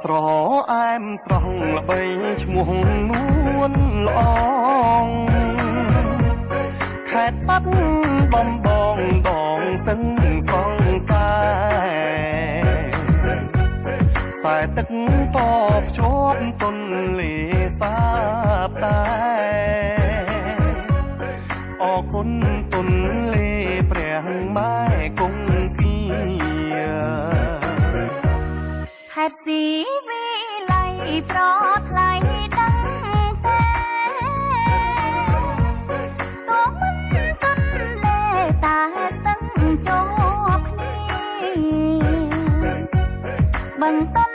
ស្រអែមត្រង់ល្បីឈ្មោះនួនល្អងខេត្តបាត់ដំបងដងសិនសងកាខ្សែទឹកតភ្ជាប់ទន្លេសាបតែអរគុណទន្លេព្រះម៉ែគង្គគា ហេតុស៊ីវិល័យប្រថ្លៃដឹងតែតោះមិនទន្លេតែស្ទឹងចូលគ្នាបន្ត